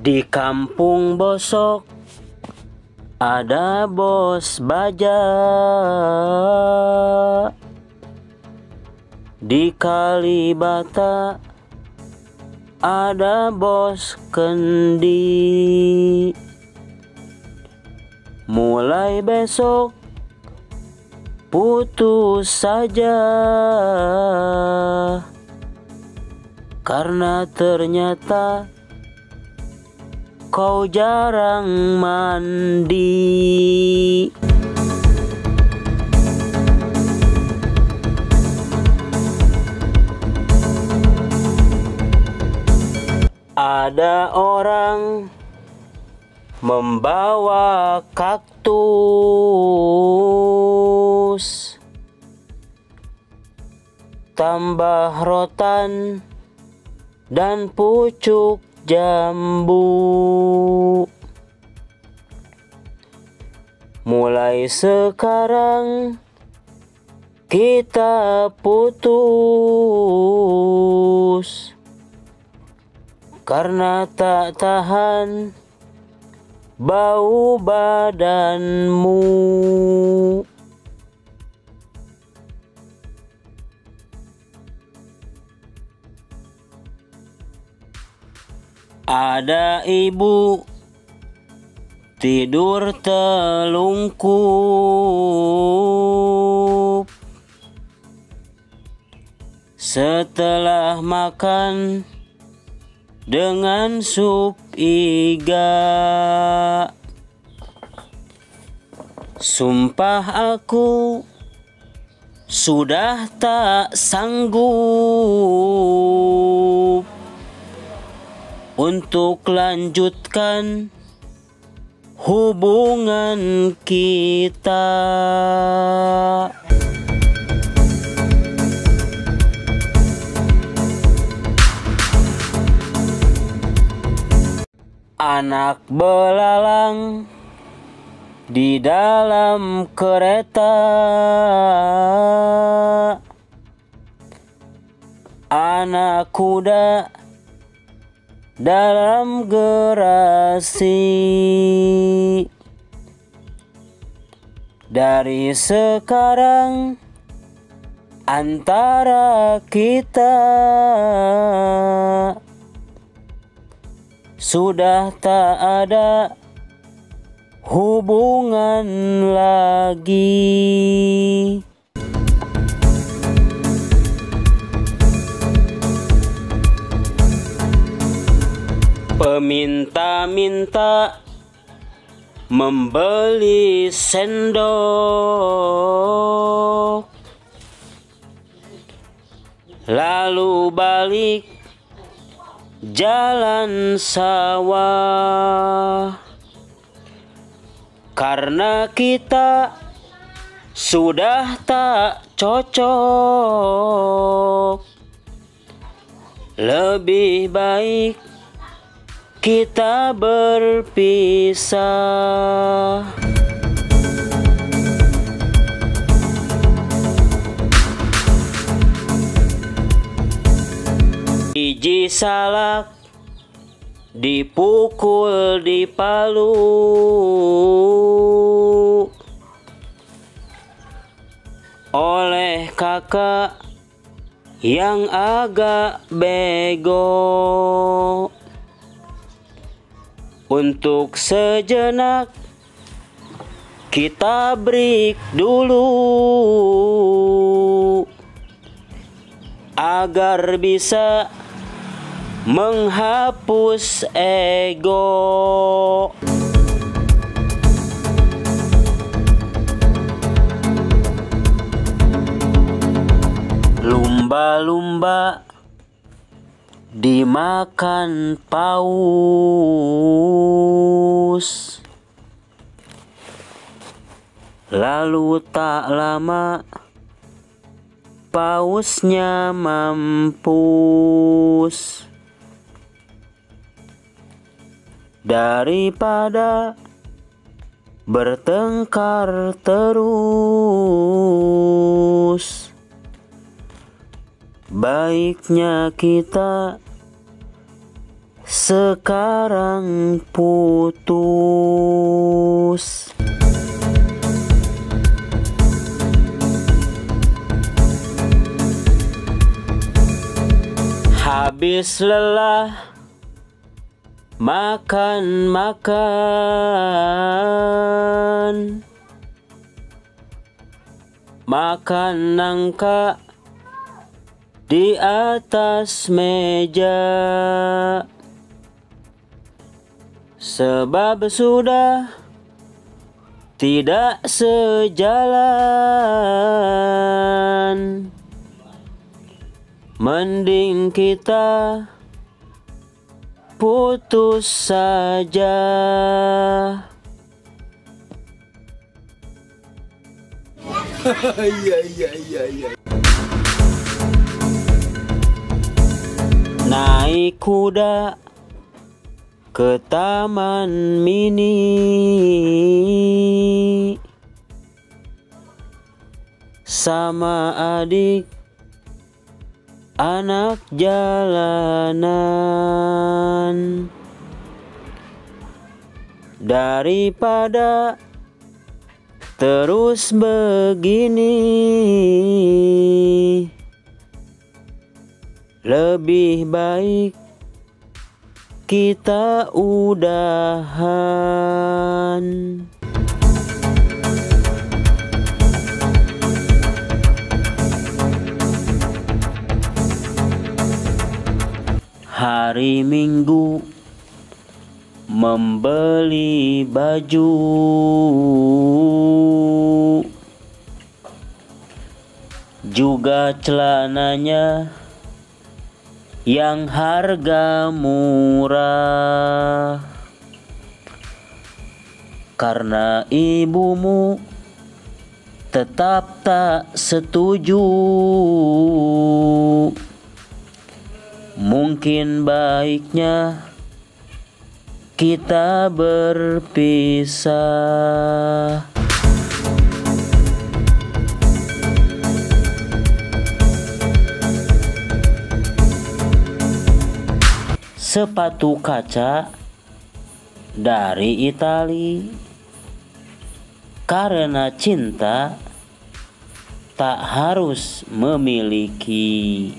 Di kampung Bosok ada bos baja, di Kalibata ada bos kendi. Mulai besok putus saja, karena ternyata kau jarang mandi. Ada orang membawa kaktus, tambah rotan dan pucuk jambu. Mulai sekarang kita putus, karena tak tahan bau badanmu. Ada ibu tidur telungkup setelah makan dengan sup iga. Sumpah aku sudah tak sanggup untuk lanjutkan hubungan kita. Anak belalang di dalam kereta, anak kuda dalam gerasi. Dari sekarang antara kita sudah tak ada hubungan lagi. Peminta-minta membeli sendok, lalu balik jalan sawah, karena kita sudah tak cocok. Lebih baik kita berpisah. Biji salak dipukul di Palu, oleh kakak yang agak bego. Untuk sejenak kita break dulu, agar bisa menghapus ego. Lumba-lumba dimakan paus, lalu tak lama pausnya mampus. Daripada bertengkar terus, baiknya kita sekarang putus. Habis lelah makan nangka di atas meja, sebab sudah tidak sejalan. Mending kita putus saja. Naik kuda ke taman mini, sama adik anak jalanan. Daripada terus begini, lebih baik kita udahan. Hari Minggu membeli baju, juga celananya yang harga murah. Karena ibumu tetap tak setuju, mungkin baiknya kita berpisah. Sepatu kaca dari Itali, karena cinta tak harus memiliki.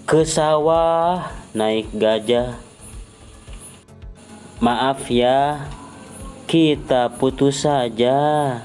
Ke sawah naik gajah, maaf ya, kita putus saja.